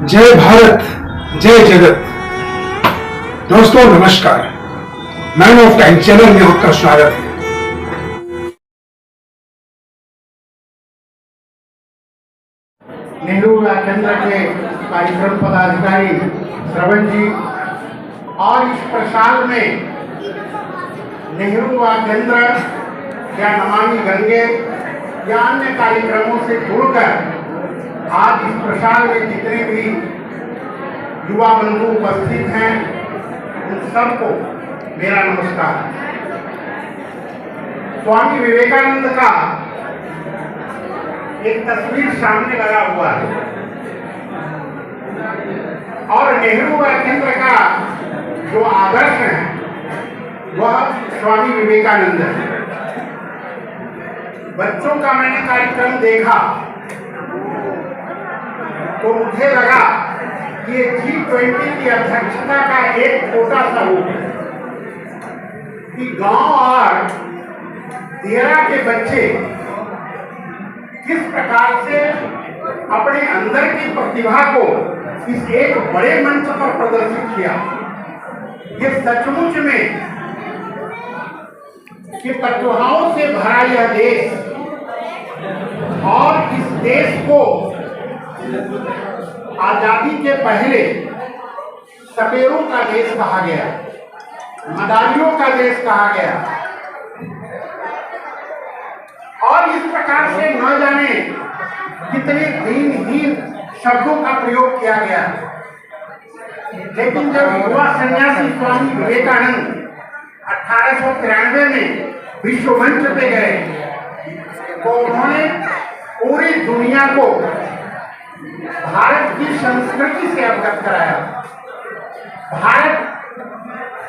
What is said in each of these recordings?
जय भारत, जय जगत। दोस्तों नमस्कार, मैन ऑफ टाइम चैनल में आपका स्वागत है। नेहरू युवा केंद्र के कार्यक्रम पदाधिकारी श्रवण जी और इस प्रसाद में नेहरू युवा केंद्र या नमामि गंगे या अन्य कार्यक्रमों से जुड़कर आज इस प्रसाद में जितने भी युवा बंधु उपस्थित हैं उन सबको मेरा नमस्कार। स्वामी विवेकानंद का एक तस्वीर सामने लगा हुआ है और नेहरू युवा केंद्र का जो आदर्श है वह स्वामी विवेकानंद है। बच्चों का मैंने कार्यक्रम देखा तो मुझे लगा कि ये G20 की अध्यक्षता का एक छोटा सा रूप है कि गांव और देरा के बच्चे किस प्रकार से अपने अंदर की प्रतिभा को इस एक बड़े मंच पर प्रदर्शित किया। ये सचमुच में कि प्रतिभाओं से भरा यह देश और इस देश को आजादी के पहले सपेरों का देश कहा गया, मदारियों का देश कहा गया और इस प्रकार से न जाने कितने दीनहीन शब्दों का प्रयोग किया गया। लेकिन जब युवा सन्यासी स्वामी विवेकानंद 1893 में विश्व मंच पे गए तो उन्होंने पूरी दुनिया को भारत की संस्कृति से अवगत कराया, भारत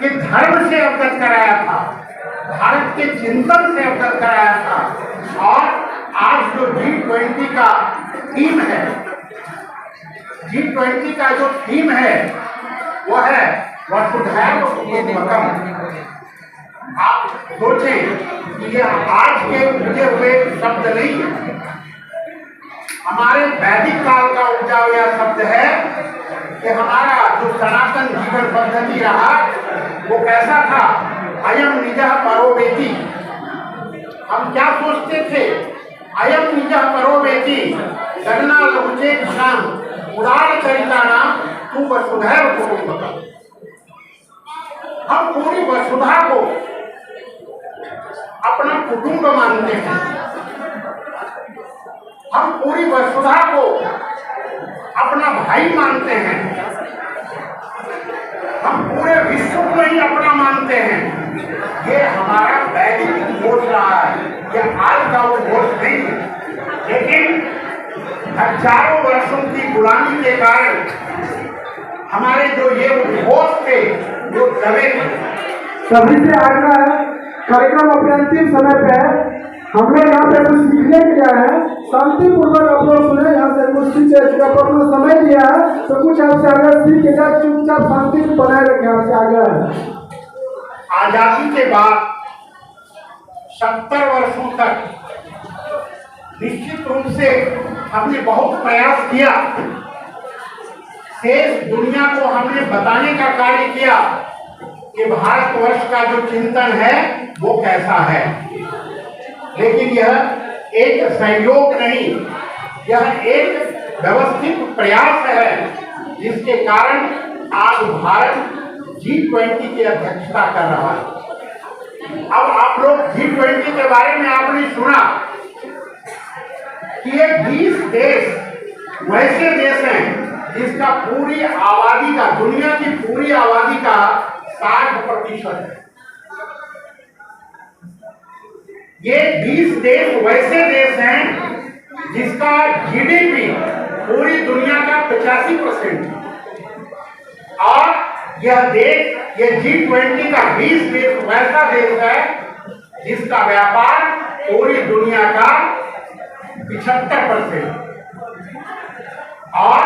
के धर्म से अवगत कराया था, भारत के चिंतन से अवगत कराया था। और आज जो G20 का थीम है, G20 का जो थीम है वह है वसुधैव कुटुंबकम। आप सोचें कि यह आज के उपजे हुए शब्द नहीं है, हमारे वैदिक काल का उपजा हुआ शब्द है कि हमारा जो सनातन जीवन पद्धति रहा वो कैसा था। अयम निजः परो वेति, हम क्या सोचते थे, अयम निजः परो वेति गणना लघुचे क्षाम उदार चरितानाम तू वसुधैव कुटुंबकम। हम पूरी वसुधा को अपना कुटुंब मानते हैं, हम पूरी वसुधा को अपना भाई मानते हैं, हम पूरे विश्व को ही अपना मानते हैं। ये हमारा वैदिक घोष रहा है, ये आज का वो घोष नहीं है। लेकिन हजारों वर्षों की गुलामी के कारण हमारे जो ये उद्घोष थे वो दबे थे। सभी से आग्रह है, कार्यक्रम अपने अंतिम समय पे है, हम लोग यहाँ पे कुछ सीखने के लिए आए हैं, शांतिपूर्वक आप लोग सुने। यहाँ से कुछ सीखे, अपना समय दिया है तो कुछ आपसे आग्रह सीख के जाए, चुपचाप शांति बनाए रखें, आपसे आग्रह है। आजादी के बाद 70 वर्षों तक निश्चित रूप से हमने बहुत प्रयास किया, शेष दुनिया को हमने बताने का कार्य किया कि भारतवर्ष का जो चिंतन है वो कैसा है। लेकिन यह एक सहयोग नहीं, यह एक व्यवस्थित प्रयास है जिसके कारण आज भारत G20 की अध्यक्षता कर रहा है। अब आप लोग G20 के बारे में आपने सुना कि ये 20 देश वैसे देश हैं जिसका पूरी आबादी का, दुनिया की पूरी आबादी का 60% है। ये 20 देश वैसे देश हैं जिसका जीडीपी पूरी दुनिया का 85% है। और यह देश, ये G20 का 20 देश वैसा देश है जिसका व्यापार पूरी दुनिया का 75%। और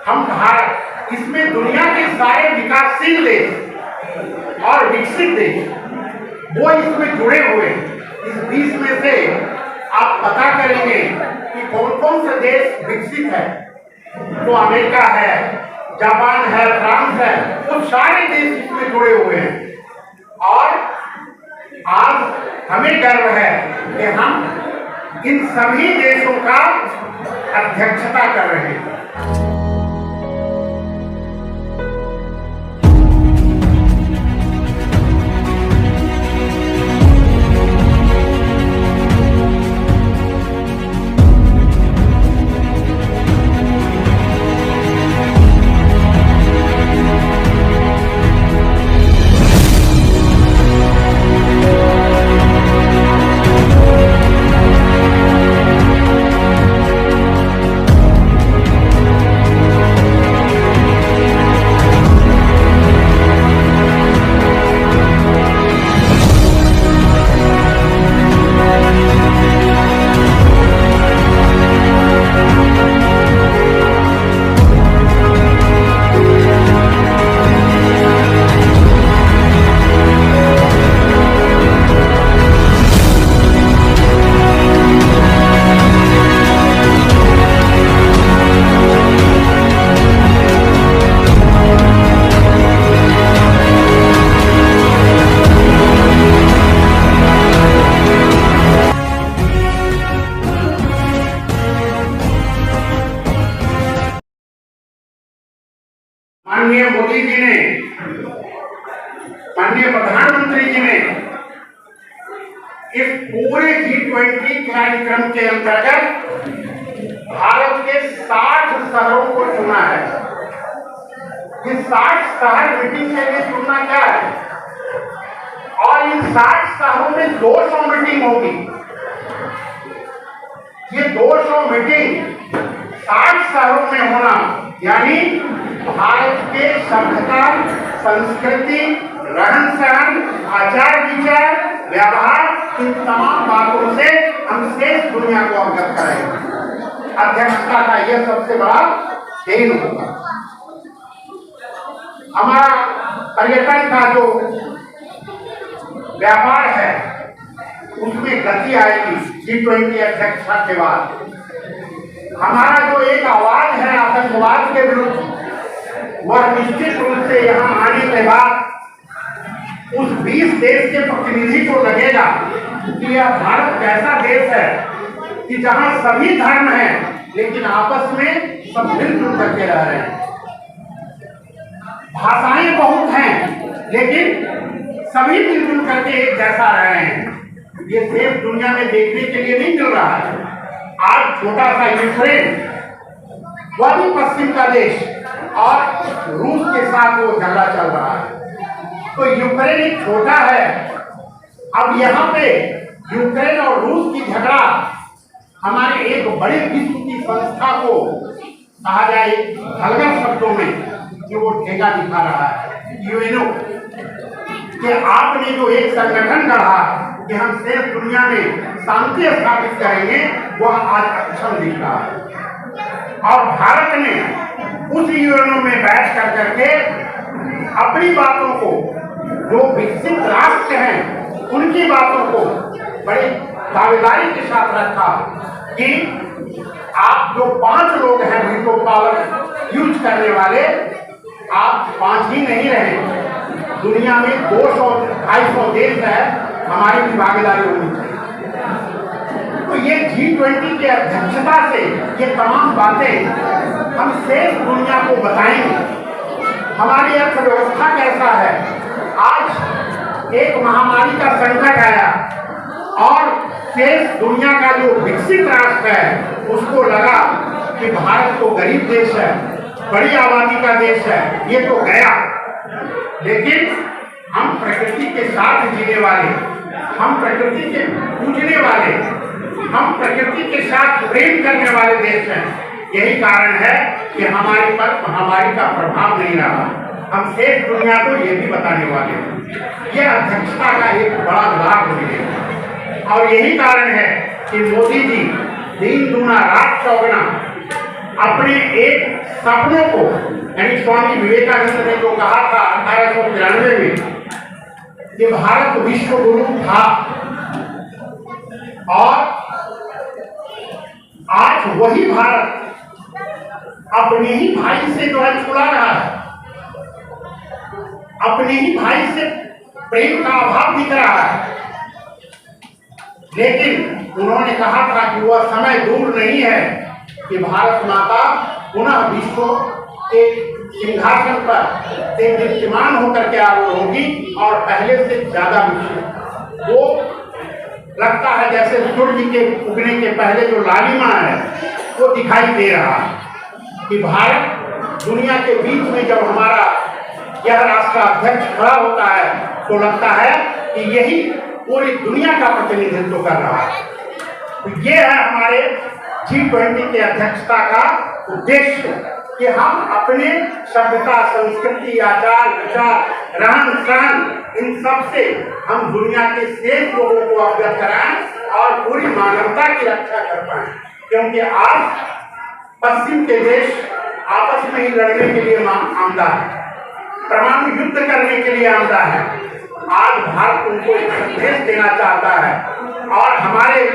हम भारत, इसमें दुनिया के सारे विकासशील देश और विकसित देश वो इसमें जुड़े हुए हैं। इस 20 में से आप पता करेंगे कि कौन कौन से देश विकसित है, तो अमेरिका है, जापान है, फ्रांस है, वो सारे देश इसमें जुड़े हुए हैं। और आज हमें गर्व है कि हम इन सभी देशों का अध्यक्षता कर रहे हैं। माननीय मोदी जी ने, माननीय प्रधानमंत्री जी ने इस पूरे G20 कार्यक्रम के अंतर्गत भारत के 60 शहरों को चुना है। ये 60 शहर मीटिंग के लिए चुनना क्या है, और इन 60 शहरों में 200 मीटिंग होगी। ये 200 मीटिंग 60 शहरों में होना, यानी भारत के सभ्यता, संस्कृति, रहन सहन, आचार विचार, व्यवहार, इन तमाम बातों से हम शेष दुनिया को अवगत करेंगे। अध्यक्षता का यह सबसे बड़ा देन होगा। हमारा पर्यटन का जो व्यापार है उसमें गति आएगी G20 अध्यक्षता के बाद। हमारा जो एक आवाज है आतंकवाद के विरुद्ध, वह निश्चित रूप से यहाँ आने के बाद उस 20 देश के प्रतिनिधि को लगेगा कि यह भारत कैसा देश है कि जहाँ सभी धर्म हैं लेकिन आपस में सब मिलजुल करके रह रहे हैं। भाषाएं बहुत हैं लेकिन सभी मिलजुल करके एक जैसा रह रहे हैं। ये देश दुनिया में देखने के लिए नहीं मिल रहा है। आज छोटा सा यूक्रेन, वह भी पश्चिम का देश, और रूस के साथ वो झगड़ा चल रहा है। तो यूक्रेन एक छोटा है। अब यहाँ पे यूक्रेन और रूस की झगड़ा हमारे एक बड़े विश्व की संस्था को कहा जाए हल्का शब्दों में कि वो ठेका दिखा रहा है, यूएनओ, कि आपने जो एक संगठन गढ़ा कि हम शेष दुनिया में शांति स्थापित करेंगे, वह आज अक्षम दिख रहा है। और भारत ने उस यूएनओ में बैठ कर करके अपनी बातों को, जो विकसित राष्ट्र हैं उनकी बातों को बड़ी दावेदारी के साथ रखा कि आप जो 5 लोग हैं वीटो पावर यूज करने वाले, आप 5 ही नहीं रहे। दुनिया में 200-250 देश है, हमारी भी भागीदारी होनी चाहिए। तो ये G20 की अध्यक्षता से ये तमाम बातें हम शेष दुनिया को बताएंगे। हमारी अर्थव्यवस्था कैसा है। आज एक महामारी का संकट आया और शेष दुनिया का जो विकसित राष्ट्र है उसको लगा कि भारत तो गरीब देश है, बड़ी आबादी का देश है, ये तो गया। लेकिन हम प्रकृति के साथ जीने वाले, हम प्रकृति के पूजने वाले, हम प्रकृति के साथ प्रेम करने वाले देश हैं। यही कारण है कि हमारे पर महामारी का प्रभाव नहीं रहा। हम शेष दुनिया को ये भी बताने वाले हैं। यह अध्यक्षता का एक बड़ा लाभ है और यही कारण है कि मोदी जी दिन दूना रात चौगुना अपने एक सपनों को, यानी स्वामी विवेकानंद ने जो कहा था 1893 में कि भारत विश्व गुरु था, और आज वही भारत अपने ही भाई से जो है छुड़ा रहा है, अपने ही भाई से प्रेम का अभाव दिख रहा है। लेकिन उन्होंने कहा था कि वह समय दूर नहीं है कि भारत माता पुनः विश्व के सिंहासन पर एक विद्यमान होकर के आरूढ़ होगी और पहले से ज्यादा विश्व। वो लगता है जैसे सूर्य के उगने के पहले जो लालिमा है वो दिखाई दे रहा है कि भारत दुनिया के बीच में जब हमारा यह राष्ट्राध्यक्ष खड़ा होता है तो लगता है कि यही पूरी दुनिया का प्रतिनिधित्व कर रहा है। तो ये है हमारे G20 के अध्यक्षता का उद्देश्य कि हम अपने सभ्यता, संस्कृति, आचार विचार, रहन सहन, इन सब से हम दुनिया के शेष लोगों को अवगत कराएं और पूरी मानवता की रक्षा कर पाएं। क्योंकि आज पश्चिम के देश आपस में ही लड़ने के लिए आमदा है, परमाणु युद्ध करने के लिए आमदा है। आज भारत उनको एक संदेश देना चाहता है और हमारे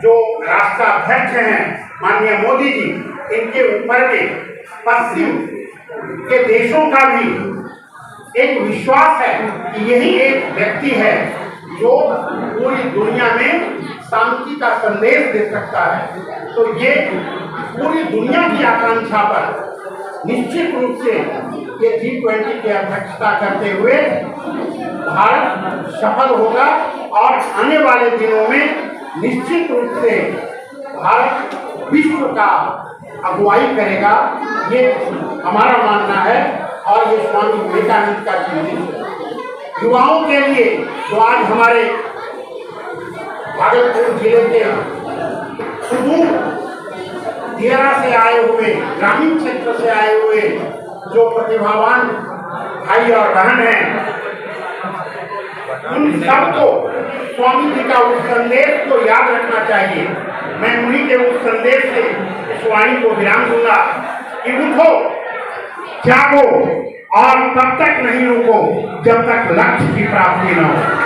जो राष्ट्राध्यक्ष हैं माननीय मोदी जी, इनके ऊपर में पश्चिम के देशों का भी एक विश्वास है कि यही एक व्यक्ति है जो पूरी दुनिया में शांति का संदेश दे सकता है। तो ये पूरी दुनिया की आकांक्षा पर निश्चित रूप से ये G20 की अध्यक्षता करते हुए भारत सफल होगा और आने वाले दिनों में निश्चित रूप से भारत विश्व का अगुवाई करेगा, ये हमारा मानना है। और ये स्वामी विवेकानंद का चिंतन है युवाओं के लिए, जो आज हमारे भागलपुर जिले के सुदूर दियारा से आए हुए, ग्रामीण क्षेत्र से आए हुए जो प्रतिभावान भाई और बहन हैं, उन सबको स्वामी जी का उस संदेश को याद रखना चाहिए। मैं उन्हीं के उस संदेश से इस वाणी को विराम दूंगा कि उठो, जागो और तब तक नहीं रुको जब तक लक्ष्य की प्राप्ति न हो।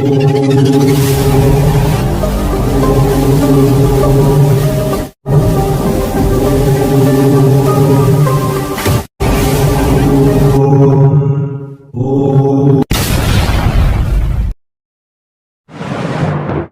Om